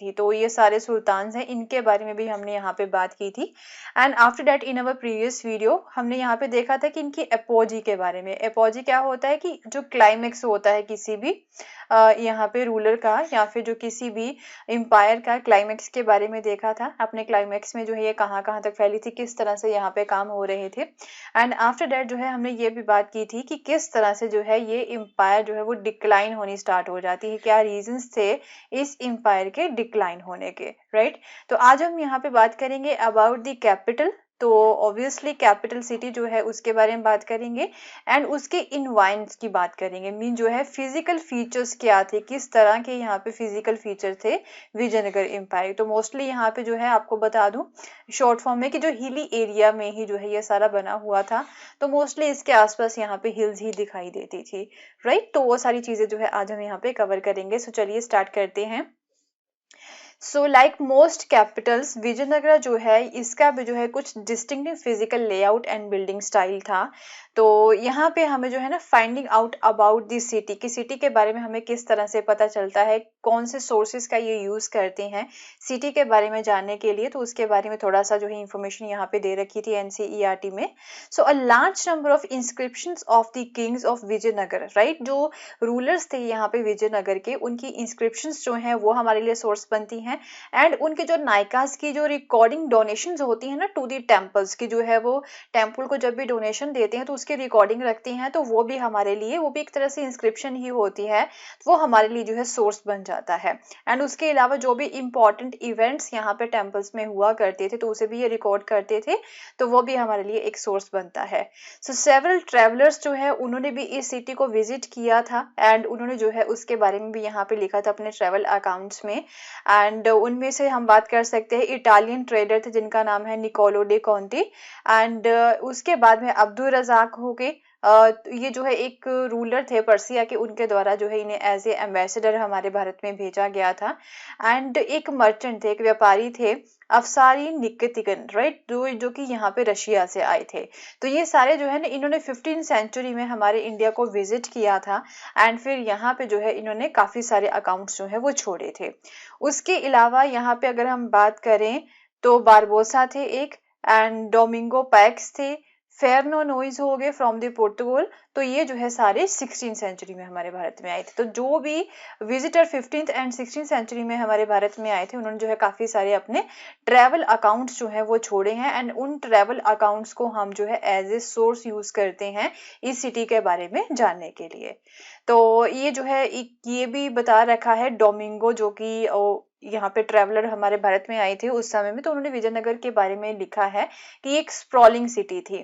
थी। तो ये सारे सुल्तान हैं, इनके बारे में भी हमने यहाँ पे बात की थी। And after that in our previous video हमने यहाँ पे देखा था कि इनकी एपोजी के बारे में। एपोजी क्या होता है कि जो क्लाइमेक्स होता है किसी भी यहाँ पे रूलर का या फिर जो किसी भी एम्पायर का क्लाइमेक्स के बारे में देखा था। अपने क्लाइमेक्स में जो है ये कहाँ कहाँ तक फैली थी, किस तरह से यहाँ पे काम हो रहे थे। एंड आफ्टर दैट जो है हमने ये भी बात की थी कि किस तरह से जो है ये एम्पायर जो है वो डिक्लाइन होनी स्टार्ट हो जाती है, क्या रीजंस थे इस एम्पायर के डिक्लाइन होने के, राइट। तो आज हम यहाँ पे बात करेंगे अबाउट द कैपिटल। तो ऑब्वियसली कैपिटल सिटी जो है उसके बारे में बात करेंगे एंड उसके इन्वायरमेंट्स की बात करेंगे। मीन जो है फिजिकल फीचर्स क्या थे, किस तरह के यहाँ पे फिजिकल फीचर थे विजयनगर एम्पायर। तो मोस्टली यहाँ पे जो है आपको बता दूं शॉर्ट फॉर्म में कि जो हिली एरिया में ही जो है ये सारा बना हुआ था। तो मोस्टली इसके आसपास यहाँ पे हिल्स ही दिखाई देती थी, राइट। तो वो सारी चीजें जो है आज हम यहाँ पे कवर करेंगे। सो चलिए स्टार्ट करते हैं। So like most Capitals Vijayanagara जो है इसका भी जो है कुछ distinctive physical layout and building style था। तो यहाँ पे हमें जो है ना finding out about this city की सिटी के बारे में हमें किस तरह से पता चलता है, कौन से सोर्सेज का ये यूज करते हैं सिटी के बारे में जानने के लिए। तो उसके बारे में थोड़ा सा जो है इंफॉर्मेशन यहाँ पे दे रखी थी एनसीईआरटी में। So a large number of inscriptions of the kings of Vijayanagar, right. जो रूलर्स थे यहाँ पे विजयनगर के, उनकी इंस्क्रिप्शंस जो है वो हमारे लिए सोर्स बनती हैं। एंड उनके जो नायकास की जो रिकॉर्डिंग डोनेशंस होती है ना टू दी टेम्पल्स की, जो है वो टेम्पल को जब भी डोनेशन देते हैं तो उसकी रिकॉर्डिंग रखती हैं। तो वो भी हमारे लिए, वो भी एक तरह से इंस्क्रिप्शन ही होती है, वो हमारे लिए जो है सोर्स बन जाता है। एंड उसके अलावा जो भी इंपॉर्टेंट इवेंट्स यहाँ पे टेम्पल्स में हुआ करते थे तो उसे भी ये रिकॉर्ड करते थे, तो वो भी हमारे लिए एक सोर्स बनता है। सो सेवरल ट्रेवलर्स जो है उन्होंने भी इस सिटी को विजिट किया था एंड उन्होंने जो है उसके बारे में भी यहाँ पे लिखा था अपने ट्रेवल अकाउंट्स में। एंड उनमें से हम बात कर सकते हैं इटालियन ट्रेडर थे जिनका नाम है निकोलो डे कॉन्टी। एंड उसके बाद में अब्दुल रजाक हो गए। ये जो है एक रूलर थे पर्सिया के, उनके द्वारा जो है इन्हें एज ए एम्बेसडर हमारे भारत में भेजा गया था। एंड एक मर्चेंट थे, एक व्यापारी थे, अफसारी निकेतिकन, राइट, जो कि यहाँ पे रशिया से आए थे। तो ये सारे जो है ना इन्होंने 15th सेंचुरी में हमारे इंडिया को विजिट किया था एंड फिर यहाँ पे जो है इन्होंने काफी सारे अकाउंट्स जो है वो छोड़े थे। उसके अलावा यहाँ पे अगर हम बात करें तो बारबोसा थे एक, एंड डोमिंगो पैक्स थे, फेरनो नोइज हो गए फ्रॉम द पोर्टुगल। तो ये जो है सारे 16th सेंचुरी में हमारे भारत में आए थे। तो जो भी visitor 15th and 16th century में हमारे भारत में आए थे उन्होंने जो है काफी सारे अपने ट्रैवल अकाउंट्स जो है वो छोड़े हैं एंड उन ट्रैवल अकाउंट्स को हम जो है एज ए सोर्स यूज करते हैं इस सिटी के बारे में जानने के लिए। तो ये जो है ये भी बता रखा है डोमिंगो, जो कि यहाँ पे ट्रेवलर हमारे भारत में आए थे उस समय में, तो उन्होंने विजयनगर के बारे में लिखा है कि एक स्प्रॉलिंग सिटी थी।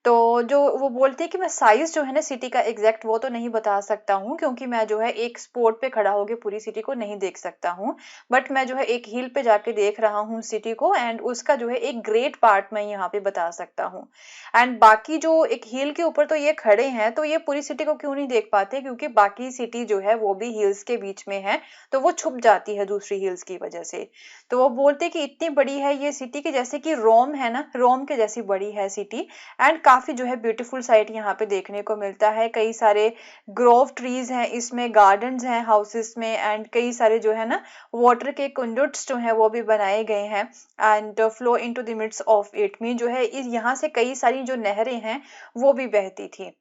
तो जो वो बोलते हैं कि मैं साइज जो है ना सिटी का एग्जैक्ट वो तो नहीं बता सकता हूँ, क्योंकि मैं जो है एक स्पॉट पे खड़ा होकर पूरी सिटी को नहीं देख सकता हूँ, बट मैं जो है एक हिल पे जाके देख रहा हूँ सिटी को एंड उसका जो है एक ग्रेट पार्ट मैं यहाँ पे बता सकता हूँ। एंड बाकी जो एक हिल के ऊपर तो ये खड़े हैं, तो ये पूरी सिटी को क्यों नहीं देख पाते, क्योंकि बाकी सिटी जो है वो भी हिल्स के बीच में है, तो वो छुप जाती है दूसरी हिल्स की वजह से। तो वो बोलते कि इतनी बड़ी है ये सिटी कि जैसे कि रोम है ना, रोम के जैसी बड़ी है सिटी। एंड काफी जो है ब्यूटीफुल साइट यहाँ पे देखने को मिलता है, कई सारे ग्रोव ट्रीज हैं इसमें, गार्डन्स हैं हाउसेस में, एंड कई सारे जो है ना वाटर के कंडक्ट्स जो है वो भी बनाए गए हैं and flow into the midst of it. Mean जो है इस यहाँ से कई सारी जो नहरें हैं वो भी बहती थी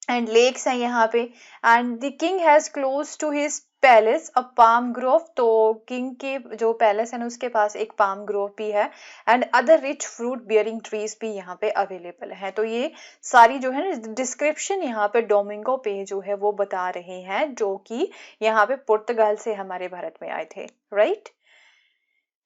एंड लेक्स हैं यहाँ पे। And the king has close to his palace a palm grove. तो किंग के जो पैलेस है ना उसके पास एक पाम ग्रोव भी है and other rich fruit bearing trees भी यहाँ पे अवेलेबल है। तो ये सारी जो है ना डिस्क्रिप्शन यहाँ पे डोमिंगो पे जो है वो बता रहे हैं, जो कि यहाँ पे पुर्तगाल से हमारे भारत में आए थे, राइट।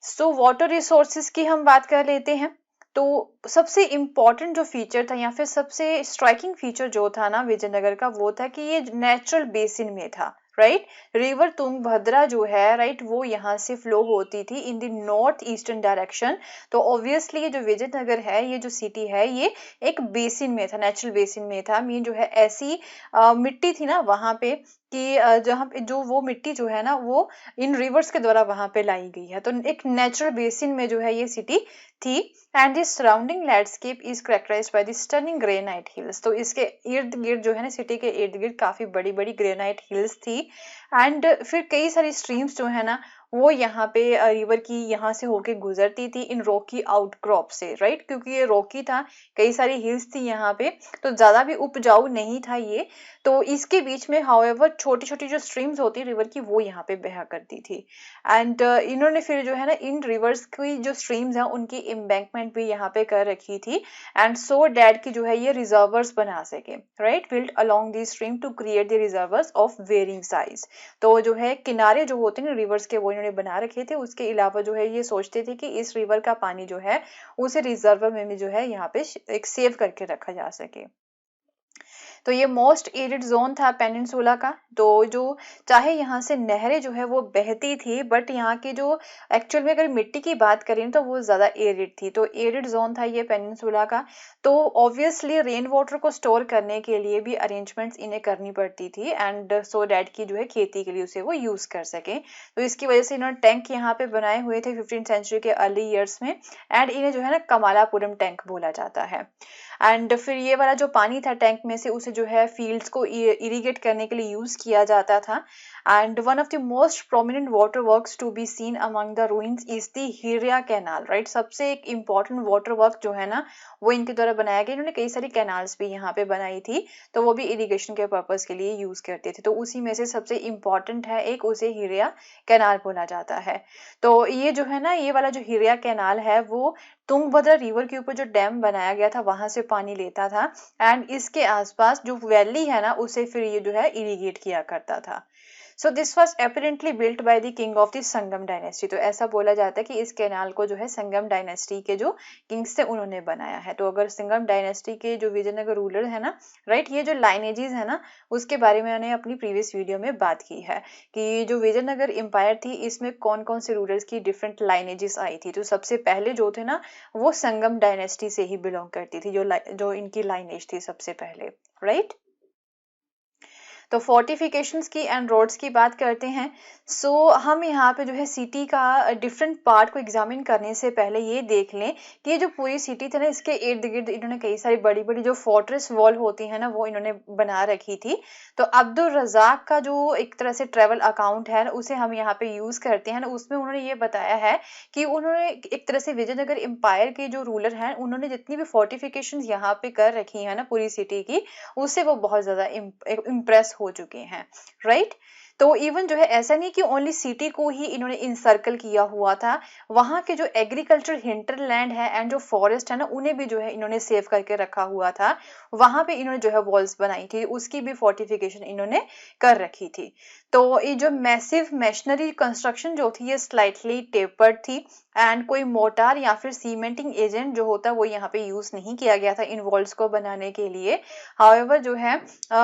सो वाटर रिसोर्सेज की हम बात कर लेते हैं। तो सबसे इम्पोर्टेंट जो फीचर था या फिर सबसे स्ट्राइकिंग फीचर जो था ना विजयनगर का, वो था कि ये नेचुरल बेसिन में था, राइट। रिवर तुंगभद्रा जो है, राइट, वो यहाँ से फ्लो होती थी in the north eastern direction. तो ऑब्वियसली ये जो विजयनगर है, ये जो सिटी है, ये एक बेसिन में था, नेचुरल बेसिन में था। मीन जो है ऐसी मिट्टी थी ना वहां पे कि जहाँ पे जो वो मिट्टी जो है ना वो इन रिवर्स के द्वारा वहां पे लाई गई है। तो एक नेचुरल बेसिन में जो है ये सिटी थी and the surrounding landscape is characterized by the stunning granite hills. तो इसके इर्द गिर्द जो है ना सिटी के इर्द गिर्द काफी बड़ी बड़ी ग्रेनाइट हिल्स थी एंड फिर कई सारी स्ट्रीम्स जो है ना वो यहाँ पे रिवर की यहाँ से होके गुजरती थी इन रॉकी आउटक्रॉप से, राइट, क्योंकि ये रॉकी था, कई सारी हिल्स थी यहाँ पे, तो ज्यादा भी उपजाऊ नहीं था ये। तो इसके बीच में हाउएवर छोटी छोटी जो स्ट्रीम्स होती है रिवर की वो यहाँ पे बहा करती थी। एंड इन्होंने फिर जो है ना इन रिवर्स की जो स्ट्रीम्स हैं उनकी एम्बैंकमेंट भी यहाँ पे कर रखी थी, एंड सो डैट की जो है ये रिजर्वर्स बना सके, right, built along the stream to create the reservoirs of varying size. तो जो है किनारे जो होते हैं रिवर्स के वो इन्होंने बना रखे थे, उसके अलावा जो है ये सोचते थे कि इस रिवर का पानी जो है उसे रिजर्वर में भी जो है यहाँ पे एक सेव करके रखा जा सके। तो ये मोस्ट एरिड जोन था पेनिनसुला का। तो जो चाहे यहाँ से नहरें जो है वो बहती थी, बट यहाँ की जो एक्चुअल में अगर मिट्टी की बात करें तो वो ज्यादा एरिड थी, तो एरिड जोन था ये पेनिनसुला का। तो ऑब्वियसली रेन वाटर को स्टोर करने के लिए भी अरेंजमेंट्स इन्हें करनी पड़ती थी, एंड सो डैट की जो है खेती के लिए उसे वो यूज कर सके। तो इसकी वजह से इन्होंने टैंक यहाँ पे बनाए हुए थे 15th सेंचुरी के अर्ली ईयर्स में, एंड इन्हें जो है ना कमालापुरम टैंक बोला जाता है। एंड फिर ये वाला जो पानी था टैंक में से उसे जो है फील्ड्स को इरिगेट करने के लिए यूज किया जाता था। And one of the most prominent water works to be seen among the ruins is the Hiriya canal, right. सबसे एक इम्पॉर्टेंट वाटर वर्क जो है ना वो इनके द्वारा बनाया गया। इन्होंने कई सारी कैनाल्स भी यहाँ पे बनाई थी, तो वो भी इरिगेशन के पर्पज के लिए यूज करते थे। तो उसी में से सबसे इम्पॉर्टेंट है एक, उसे हिरिया कैनाल बोला जाता है। तो ये जो है ना ये वाला जो हिरिया कैनाल है वो तुंगभद्रा रिवर के ऊपर जो डैम बनाया गया था वहां से पानी लेता था, एंड इसके आसपास जो वैली है ना उसे फिर ये जो है इरिगेट किया करता था। So this was apparently built by the king of the Sangam dynasty. तो ऐसा बोला जाता है कि इस कैनाल को जो है संगम डायनेस्टी के जो किंग्स थे उन्होंने बनाया है। तो अगर संगम डायनेस्टी के जो विजयनगर रूलर है ना, राइट, ये जो लाइनेजेस है ना उसके बारे में मैंने अपनी प्रीवियस वीडियो में बात की है कि जो विजयनगर एम्पायर थी इसमें कौन कौन से रूलर्स की डिफरेंट लाइनेजेस आई थी। तो सबसे पहले जो थे ना वो संगम डायनेस्टी से ही बिलोंग करती थी, जो इनकी लाइनेज थी सबसे पहले, राइट। तो फोर्टिफिकेशंस की एंड रोड्स की बात करते हैं। सो हम यहाँ पे जो है सिटी का डिफरेंट पार्ट को एग्जामिन करने से पहले ये देख लें कि ये जो पूरी सिटी थी ना इसके इर्द गिर्द इन्होंने कई सारी बड़ी बड़ी जो फोर्ट्रेस वॉल होती है ना वो इन्होंने बना रखी थी। तो अब्दुल रजाक का जो एक तरह से ट्रेवल अकाउंट है उसे हम यहाँ पे यूज करते हैं ना, उसमें उन्होंने ये बताया है कि उन्होंने एक तरह से विजयनगर एम्पायर के जो रूलर हैं उन्होंने जितनी भी फोर्टिफिकेशन यहाँ पे कर रखी है ना पूरी सिटी की, उससे वो बहुत ज्यादा इम्प्रेस हो चुके हैं, राइट। तो इवन जो है ऐसा नहीं कि ओनली सिटी को ही इन्होंने इंसर्कल किया हुआ था, वहां के जो एग्रीकल्चर हिंटरलैंड है एंड जो फॉरेस्ट है ना उन्हें भी जो है इन्होंने सेव करके रखा हुआ था। वहां पे इन्होंने जो है वॉल्स बनाई थी, उसकी भी फोर्टिफिकेशन इन्होंने कर रखी थी। तो ये जो मैसिव मशीनरी कंस्ट्रक्शन जो थी ये स्लाइटली टेपर्ड थी, एंड कोई मोटार या फिर सीमेंटिंग एजेंट जो होता है वो यहाँ पे यूज नहीं किया गया था इन वॉल्स को बनाने के लिए। हाउएवर जो है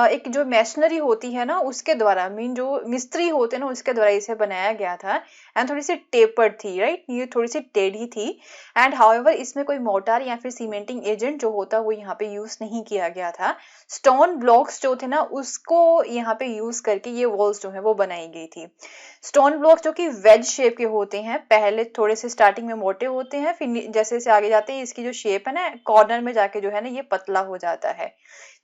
एक जो मशीनरी होती है ना उसके द्वारा, मीन जो मिस्त्री होते हैं ना उसके द्वारा इसे बनाया गया था, एंड थोड़ी सी टेपर्ड थी, राइट, ये थोड़ी सी टेढ़ी थी। एंड हाउएवर इसमें कोई मोटार या फिर सीमेंटिंग एजेंट जो होता है वो यहाँ पे यूज नहीं किया गया था। स्टोन ब्लॉक्स जो थे ना उसको यहाँ पे यूज करके ये वॉल्स जो है वो बनाई गई थी। स्टोन ब्लॉक्स जो कि वेज शेप के होते हैं, पहले थोड़े से स्टार्टिंग में मोटे होते हैं, फिर जैसे जैसे आगे जाते हैं इसकी जो शेप है ना कॉर्नर में जाके जो है ना ये पतला हो जाता है।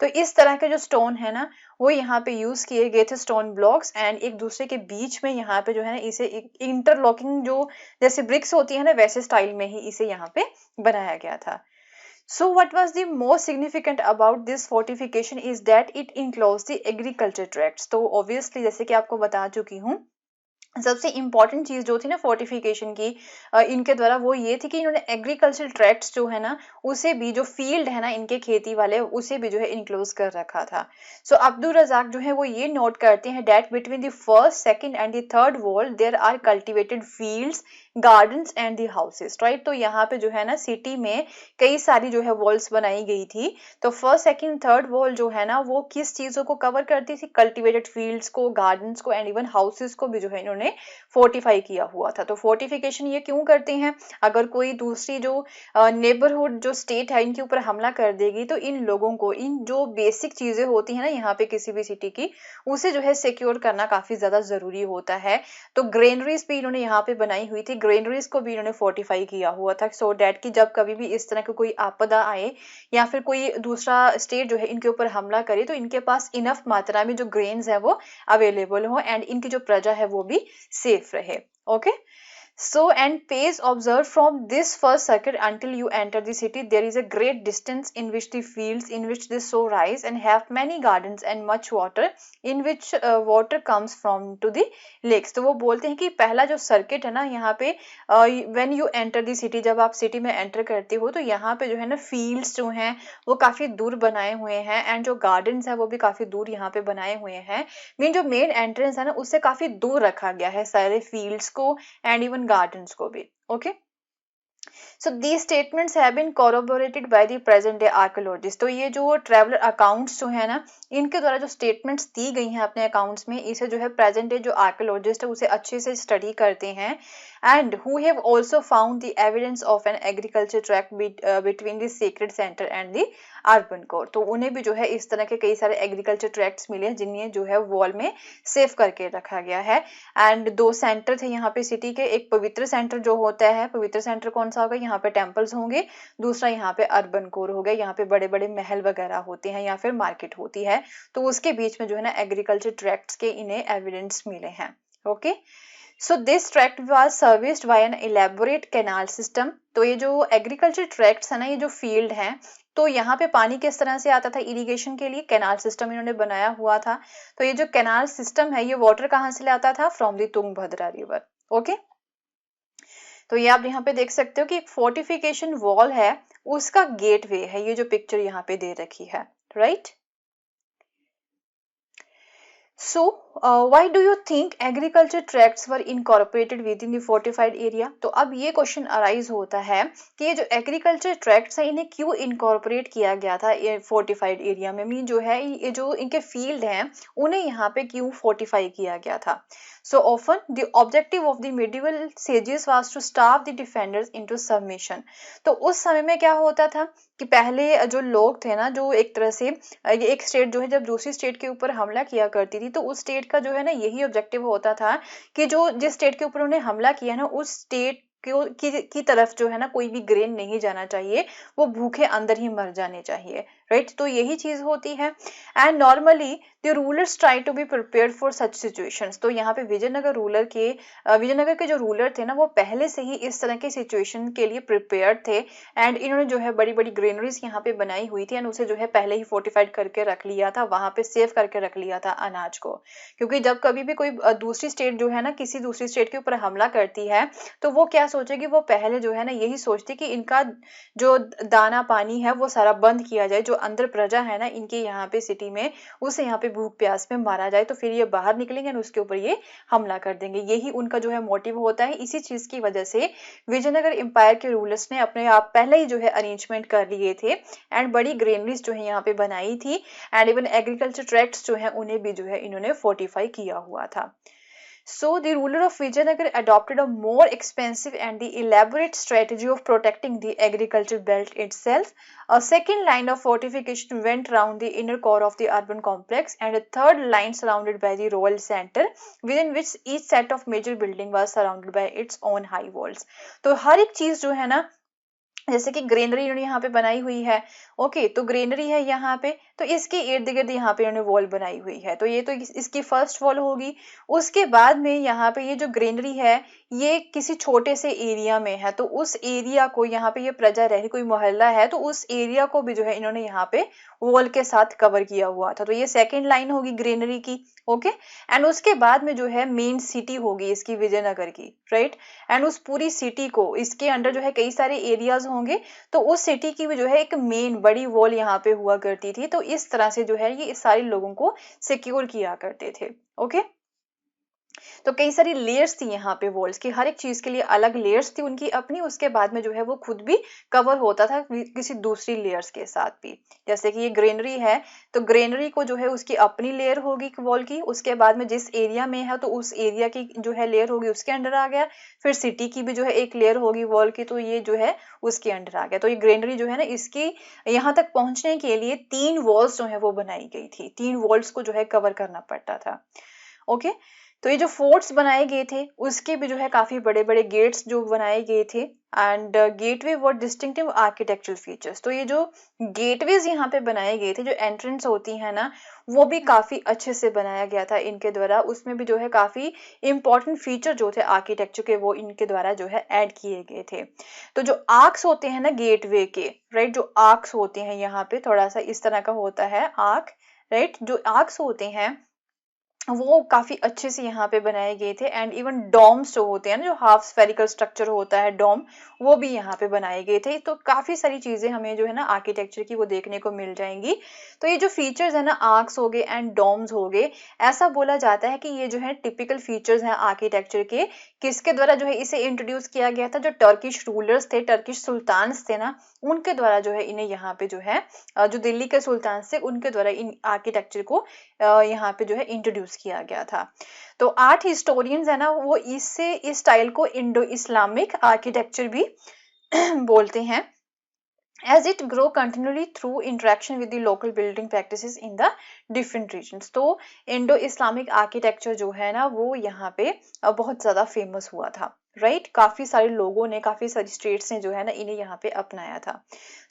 तो इस तरह के जो स्टोन है ना वो यहाँ पे यूज किए गए थे स्टोन ब्लॉक्स, एंड एक दूसरे के बीच में यहाँ पे जो है ना इसे इंटरलॉकिंग जो जैसे ब्रिक्स होती है ना वैसे स्टाइल में ही इसे यहाँ पे बनाया गया था। So what was the most significant about this fortification is that it enclosed the agriculture tracts। तो obviously जैसे कि आपको बता चुकी हूँ सबसे इंपॉर्टेंट चीज जो थी ना फोर्टिफिकेशन की इनके द्वारा वो ये थी कि इन्होंने एग्रीकल्चर ट्रैक्ट्स जो है ना उसे भी, जो फील्ड है ना इनके खेती वाले उसे भी जो है इनक्लोज कर रखा था। सो अब्दुल रजाक जो है वो ये नोट करते हैं that between the first second and the third wall there are cultivated fields gardens and the houses, right. तो यहाँ पे जो है ना सिटी में कई सारी जो है वॉल्स बनाई गई थी। तो फर्स्ट सेकंड थर्ड वॉल जो है ना वो किस चीजों को कवर करती थी, कल्टिवेटेड फील्ड्स को, गार्डन्स को, एंड इवन हाउसेस को भी जो है इन्होंने फोर्टिफाई किया हुआ था। तो फोर्टिफिकेशन ये क्यों करते हैं, अगर कोई दूसरी जो नेबरहुड जो स्टेट है इनके ऊपर हमला कर देगी तो इन लोगों को, इन जो बेसिक चीजें होती है ना यहाँ पे किसी भी सिटी की, उसे जो है सिक्योर करना काफी ज्यादा जरूरी होता है। तो ग्रेनरीज भी इन्होंने यहाँ पे बनाई हुई थी, ग्रेनरीज को भी इन्होंने फोर्टिफाई किया हुआ था सो डैट कि जब कभी भी इस तरह की कोई आपदा आए या फिर कोई दूसरा स्टेट जो है इनके ऊपर हमला करे तो इनके पास इनफ मात्रा में जो ग्रेन्स है वो अवेलेबल हो, एंड इनकी जो प्रजा है वो भी सेफ रहे। Okay. So, and pace observed from this first circuit until you enter the city, there is a great distance in which the fields in which they so rise and have many gardens and much water in which water comes from to the lakes. तो वो बोलते हैं कि पहला जो circuit है ना यहाँ पे when you enter the city, जब आप सिटी में एंटर करते हो तो यहाँ पे जो है ना फील्ड्स जो हैं वो काफी दूर बनाए हुए हैं एंड जो गार्डन्स है वो भी काफी दूर यहाँ पे बनाए हुए हैं। मीन जो मेन एंट्रेंस है ना उससे काफी दूर रखा गया है सारे फील्ड्स को एंड इवन गार्डन्स को भी। Okay, so these statements have been corroborated by the present day archaeologists। तो ये जो ट्रेवलर अकाउंट्स जो है ना इनके द्वारा जो स्टेटमेंट्स दी गई हैं अपने अकाउंट्स में, इसे जो है प्रेजेंट डे जो आर्कियोलॉजिस्ट है उसे अच्छे से स्टडी करते हैं and who have also found the evidence of an agriculture tract between the sacred center and the urban core. तो उन्हें भी जो है इस तरह के कई सारे एग्रीकल्चर ट्रैक्ट्स मिले हैं जिन्हें जो है वॉल में सेव करके रखा गया है। एंड दो सेंटर थे यहाँ पे सिटी के, एक पवित्र सेंटर जो होता है, पवित्र सेंटर कौन सा होगा, यहाँ पे टेम्पल्स होंगे, दूसरा यहाँ पे अर्बन कोर हो गया, यहाँ पे बड़े बड़े महल वगैरह होते हैं या फिर मार्केट होती है। तो उसके बीच में जो है ना एग्रीकल्चर ट्रैक्ट्स के इन्हें एविडेंस मिले हैं। Okay, so this tract was serviced by an elaborate canal system. तो ये जो एग्रीकल्चर ट्रैक्ट्स है ना, ये जो फील्ड हैं, तो यहाँ पे पानी किस तरह से आता था इरिगेशन के लिए, कैनाल सिस्टम इन्होंने बनाया हुआ था। तो ये जो कैनाल सिस्टम है ये वाटर कहाँ से लाता था, from the Tungabhadra river. Okay, तो ये आप यहाँ पे देख सकते हो कि एक फोर्टिफिकेशन वॉल है, उसका गेटवे है ये जो पिक्चर यहाँ पे दे रखी है, right. So, why do you think agriculture tracts were incorporated within the fortified area? तो अब ये क्वेश्चन अराइज होता है कि ये जो एग्रीकल्चर ट्रैक्ट्स है इन्हें क्यों इनकॉर्पोरेट किया गया था ये फोर्टिफाइड एरिया में, मीन जो है ये जो इनके फील्ड हैं उन्हें यहाँ पे क्यों फोर्टिफाई किया गया था। So often the objective of the medieval sages was to starve the defenders into submission। तो उस समय में क्या होता था कि पहले जो लोग थे ना, जो एक तरह से एक स्टेट जो है जब दूसरी स्टेट के ऊपर हमला किया करती थी तो उस स्टेट का जो है ना यही ऑब्जेक्टिव होता था कि जो जिस स्टेट के ऊपर उन्हें हमला किया ना उस स्टेट की तरफ जो है ना कोई भी ग्रेन नहीं जाना चाहिए, वो भूखे अंदर ही मर जाने चाहिए, राइट। तो यही चीज होती है। And normally the rulers try to be prepared for such situations. तो यहाँ पे विजयनगर के जो रूलर थे ना वो पहले से ही इस तरह के सिचुएशन के लिए प्रिपेयर्ड थे एंड इन्होंने जो है बड़ी बड़ी ग्रेनरीज यहाँ पे बनाई हुई थी एंड उसे जो है पहले ही फोर्टिफाइड करके रख लिया था, वहां पे सेव करके रख लिया था अनाज को। क्योंकि जब कभी भी कोई दूसरी स्टेट जो है ना किसी दूसरी स्टेट के ऊपर हमला करती है तो वो क्या सोचेगी, वो पहले जो है ना यही सोचती कि इनका जो दाना पानी है वो सारा बंद किया जाए, जो अंदर प्रजा है ना इनके यहाँ पे सिटी में उसे यहाँ पे भूख प्यास में मारा जाए, तो फिर ये बाहर निकलेंगे और उसके ऊपर ये हमला कर देंगे। यही उनका जो है मोटिव होता है। इसी चीज की वजह से विजयनगर एम्पायर के रूलर्स ने अपने आप पहले ही जो है अरेंजमेंट कर लिए थे एंड बड़ी ग्रेनरीज जो है यहाँ पे बनाई थी एंड इवन एग्रीकल्चर ट्रैक्ट्स जो है उन्हें भी जो है इन्होंने फोर्टिफाई किया हुआ था। So the ruler of Vijayanagar adopted a more expensive and the elaborate strategy of protecting the agriculture belt itself. A second line of fortification went round the inner core of the urban complex and a third line surrounded by the royal center, within which each set of major building was surrounded by its own high walls। तो हर एक चीज जो है ना, जैसे कि granary इन्होंने यहाँ पे बनाई हुई है, ओके, तो ग्रेनरी है यहाँ पे, तो इसके इर्द गिर्द यहाँ पे इन्होंने वॉल बनाई हुई है, तो ये तो इसकी फर्स्ट वॉल होगी। उसके बाद में यहाँ पे ये जो ग्रेनरी है ये किसी छोटे से एरिया में है, तो उस एरिया को यहाँ पे ये प्रजा रह रही, कोई मोहल्ला है तो उस एरिया को भी जो है इन्होंने यहाँ पे वॉल के साथ कवर किया हुआ था, तो ये सेकेंड लाइन होगी ग्रेनरी की। ओके, एंड उसके बाद में जो है मेन सिटी होगी इसकी विजयनगर की, राइट। एंड उस पूरी सिटी को, इसके अंडर जो है कई सारे एरियाज होंगे, तो उस सिटी की भी जो है एक मेन बड़ी वॉल यहाँ पे हुआ करती थी। तो इस तरह से जो है ये सारे लोगों को सिक्योर किया करते थे। ओके, तो कई सारी लेयर्स थी यहाँ पे वॉल्स की, हर एक चीज के लिए अलग लेयर्स थी उनकी अपनी, उसके बाद में जो है वो खुद भी कवर होता था किसी दूसरी लेयर्स के साथ भी। जैसे कि ये ग्रेनरी है तो ग्रेनरी को जो है उसकी अपनी लेयर होगी वॉल की, उसके बाद में जिस एरिया में है तो उस एरिया की जो है लेयर होगी उसके अंडर आ गया, फिर सिटी की भी जो है एक लेयर होगी वॉल की, तो ये जो है उसके अंडर आ गया। तो ये ग्रेनरी जो है ना इसकी यहाँ तक पहुंचने के लिए 3 वॉल्स जो है वो बनाई गई थी, 3 वॉल्स को जो है कवर करना पड़ता था। ओके, तो ये जो फोर्ट्स बनाए गए थे उसके भी जो है काफी बड़े बड़े गेट्स जो बनाए गए थे, and gateway were distinctive architectural features. तो ये जो गेटवेज यहाँ पे बनाए गए थे, जो एंट्रेंस होती है ना, वो भी काफी अच्छे से बनाया गया था इनके द्वारा। उसमें भी जो है काफी इंपॉर्टेंट फीचर जो थे आर्किटेक्चर के, वो इनके द्वारा जो है ऐड किए गए थे। तो जो आर्क्स होते हैं ना गेटवे के, राइट, जो आर्क्स होते हैं यहाँ पे थोड़ा सा इस तरह का होता है आर्क, राइट, जो आर्क्स होते हैं वो काफी अच्छे से यहाँ पे बनाए गए थे। एंड इवन डोम्स जो होते हैं ना, जो हाफ स्फेरिकल स्ट्रक्चर होता है डोम, वो भी यहाँ पे बनाए गए थे। तो काफी सारी चीजें हमें जो है ना आर्किटेक्चर की वो देखने को मिल जाएंगी। तो ये जो फीचर्स है ना, आर्क्स हो गए एंड डोम्स हो गए, ऐसा बोला जाता है कि ये जो है टिपिकल फीचर्स हैं आर्किटेक्चर के। किसके द्वारा जो है इसे इंट्रोड्यूस किया गया था? जो टर्किश रूलर्स थे, टर्किश सुल्तान्स थे ना, उनके द्वारा जो है इन्हें यहाँ पे जो है जो दिल्ली के सुल्तान थे उनके द्वारा इन आर्किटेक्चर को यहाँ पे जो है इंट्रोड्यूस किया गया था। तो आर्ट हिस्टोरियंस है ना, वो इससे इस स्टाइल को इंडो इस्लामिक आर्किटेक्चर भी बोलते हैं, as it grow continually through interaction with the local building practices in the different regions। तो इंडो इस्लामिक आर्किटेक्चर जो है ना, वो यहाँ पे बहुत ज्यादा फेमस हुआ था, राइट। काफी सारे लोगों ने, काफी सारी स्टेट्स ने जो है ना इन्हें यहाँ पे अपनाया था।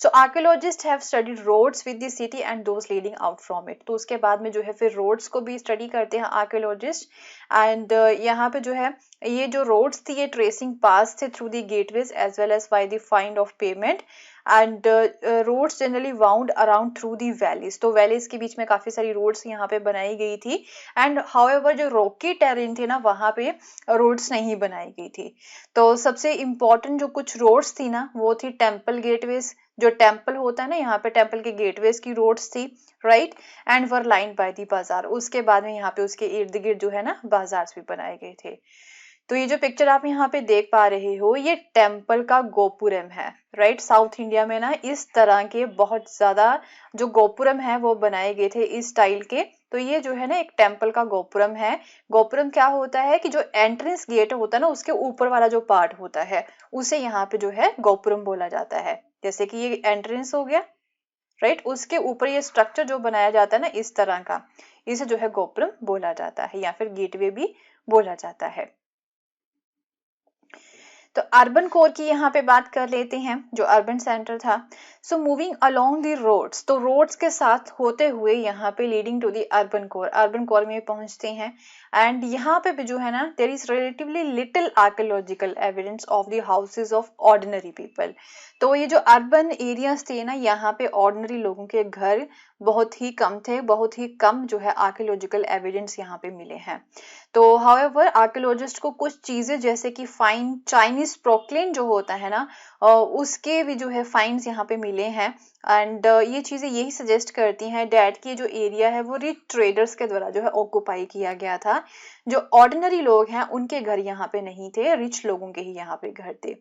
So archaeologist have studied roads with the city and those leading out from it. तो उसके बाद में जो है फिर रोड्स को भी स्टडी करते हैं आर्कियोलॉजिस्ट। एंड यहाँ पे जो है ये जो रोड्स थी, ये ट्रेसिंग पास थे through the gateways as well as by the find of payment and roads generally wound around through the valleys. तो वैलीज के बीच में काफी सारी रोड्स यहाँ पे बनाई गई थी। एंड हाउएवर जो रॉकी टेरेन थे ना, वहां पे रोड्स नहीं बनाई गई थी। तो सबसे इम्पोर्टेंट जो कुछ रोड्स थी ना, वो थी टेम्पल गेटवेज। जो टेम्पल होता है ना, यहाँ पे टेम्पल के गेटवेज की रोड्स थी, right, and were line by the बाजार। उसके बाद में यहाँ पे उसके इर्द गिर्द जो है ना बाजार भी बनाए गए थे। तो ये जो पिक्चर आप यहाँ पे देख पा रहे हो, ये टेम्पल का गोपुरम है, राइट। साउथ इंडिया में ना इस तरह के बहुत ज्यादा जो गोपुरम है वो बनाए गए थे इस स्टाइल के। तो ये जो है ना एक टेम्पल का गोपुरम है। गोपुरम क्या होता है कि जो एंट्रेंस गेट होता है ना, उसके ऊपर वाला जो पार्ट होता है, उसे यहाँ पे जो है गोपुरम बोला जाता है। जैसे कि ये एंट्रेंस हो गया, राइट, उसके ऊपर ये स्ट्रक्चर जो बनाया जाता है ना इस तरह का, इसे जो है गोपुरम बोला जाता है, या फिर गेटवे भी बोला जाता है। तो अर्बन कोर की यहाँ पे बात कर लेते हैं, जो अर्बन सेंटर था। So moving along the roads, तो रोड्स के साथ होते हुए यहाँ पे leading to the urban core में पहुंचते हैं। एंड यहाँ पे भी जो है ना, there is relatively little archaeological evidence of the houses of ordinary people. तो ये जो अर्बन एरियाज थे ना, यहाँ पे ऑर्डिनरी लोगों के घर बहुत ही कम थे, बहुत ही कम जो है आर्कियोलॉजिकल एविडेंस यहाँ पे मिले हैं। तो हाउएवर आर्कियोलॉजिस्ट को कुछ चीजें जैसे कि फाइन चाइनीज प्रोक्लेन जो होता है ना, उसके भी जो है फाइंड्स यहाँ पे मिले हैं। एंड ये चीजें यही सजेस्ट करती हैं डैट की जो एरिया है वो रिच ट्रेडर्स के द्वारा जो है ऑक्यूपाई किया गया था। जो ऑर्डिनरी लोग हैं उनके घर यहाँ पे नहीं थे, रिच लोगों के ही यहाँ पे घर थे।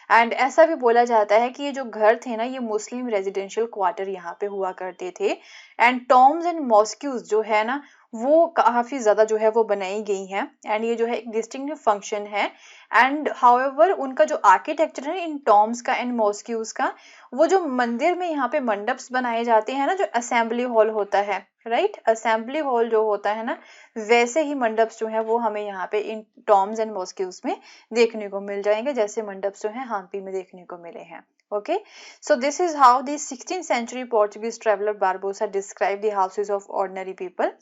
एंड ऐसा भी बोला जाता है कि ये जो घर थे ना, ये मुस्लिम रेजिडेंशियल क्वार्टर यहाँ पे हुआ करते थे। एंड टॉम्स एंड मॉस्क्यूज जो है ना, वो काफी ज्यादा जो है वो बनाई गई हैं। एंड ये जो है एक डिस्टिंक्टिव फंक्शन है। एंड हाउएवर उनका जो आर्किटेक्चर है इन टॉम्स का एंड मॉस्क्यूज का, वो जो मंदिर में यहाँ पे मंडप्स बनाए जाते हैं ना, जो असेंबली हॉल होता है, राइट, असेंबली हॉल जो होता है ना, वैसे ही मंडप्स जो है वो हमें यहाँ पे इन टॉम्स एंड मॉस्क्यूज में देखने को मिल जाएंगे, जैसे मंडप्स जो है हम्पी में देखने को मिले हैं। Okay, so this is how the 16th century Portuguese traveler Barbosa described the houses of ordinary people।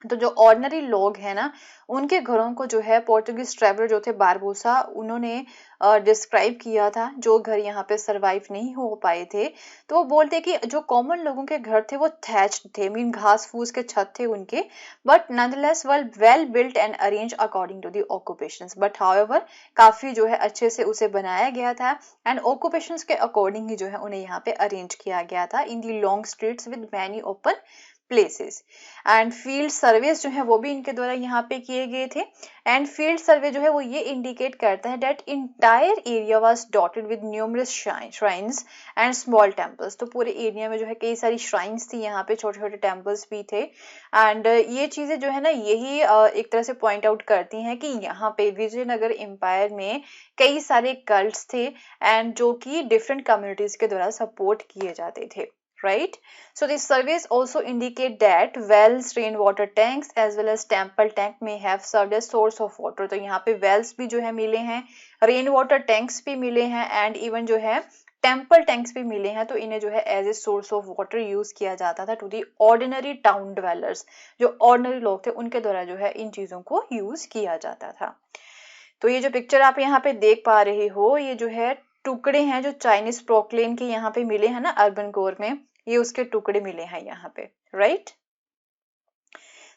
तो जो ऑर्डिनरी लोग हैं ना, उनके घरों को जो है पोर्टुगीज ट्रेवलर जो थे बारबोसा, उन्होंने डिस्क्राइब किया था, जो घर यहाँ पे सरवाइव नहीं हो पाए थे। तो वो बोलते कि जो कॉमन लोगों के घर थे वो थैच्ड थे, मीन घास फूस के छत थे उनके, but nonetheless well built and arrange according to the occupations. But however काफी जो है अच्छे से उसे बनाया गया था एंड ऑक्यूपेशंस के अकॉर्डिंग ही जो है उन्हें यहाँ पे अरेंज किया गया था in the long streets with many open places. And field surveys जो है वो भी इनके द्वारा यहाँ पे किए गए थे। एंड फील्ड सर्वे जो है वो ये इंडिकेट करता है that entire area was dotted with numerous shrines and small temples. तो पूरे एरिया में जो है कई सारी श्राइन्स थी, यहाँ पे छोटे छोटे टेम्पल्स भी थे। एंड ये चीजें जो है ना, यही एक तरह से पॉइंट आउट करती हैं कि यहाँ पे विजयनगर एम्पायर में कई सारे कल्ट्स थे एंड जो कि डिफरेंट कम्युनिटीज के द्वारा सपोर्ट किए जाते थे, right? So these surveys also indicate that wells, rainwater tanks as well as temple tank may have served as source of water. तो यहाँ पे wells भी जो है मिले हैं, रेन वाटर टैंक्स भी मिले हैं एंड इवन जो है टेम्पल टैंक्स भी मिले हैं, तो इन्हें जो है as a source of water use किया जाता था to the ordinary town developers, जो ऑर्डिनरी लोग थे उनके द्वारा जो है इन चीजों को यूज किया जाता था। तो ये जो पिक्चर आप यहाँ पे देख पा रहे हो, ये जो है टुकड़े हैं जो चाइनीज प्रोक्लेन के यहाँ पे मिले हैं ना अर्बन कोर में, ये उसके टुकड़े मिले हैं यहाँ पे, राइट।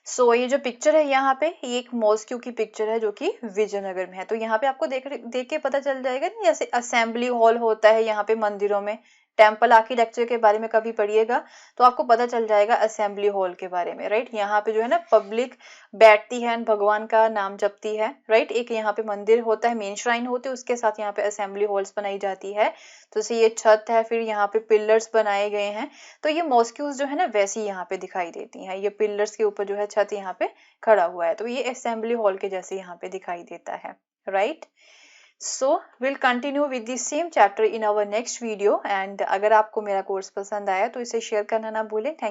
सो ये जो पिक्चर है यहाँ पे, ये एक मॉस्क्यू की पिक्चर है जो कि विजयनगर में है। तो यहाँ पे आपको देख के पता चल जाएगा ना, जैसे असेंबली हॉल होता है यहाँ पे मंदिरों में, टेम्पल आर्किटेक्चर के बारे में कभी पढ़िएगा तो आपको पता चल जाएगा असेंबली हॉल के बारे में, राइट। यहाँ पे जो है ना पब्लिक बैठती है भगवान का नाम जपती है, राइट। एक यहाँ पे मंदिर होता है, मेन श्राइन होते हैं, उसके साथ यहाँ पे असेंबली हॉल्स बनाई जाती है। तो जैसे ये छत है, फिर यहाँ पे पिलर्स बनाए गए हैं, तो ये मॉस्क्यूज जो है ना वैसी यहाँ पे दिखाई देती हैं। ये पिलर्स के ऊपर जो है छत यहाँ पे खड़ा हुआ है, तो ये असेंबली हॉल के जैसे यहाँ पे दिखाई देता है, right. So will continue with the same chapter in our next video, and अगर आपको मेरा कोर्स पसंद आया तो इसे शेयर करना ना भूलें। Thank you.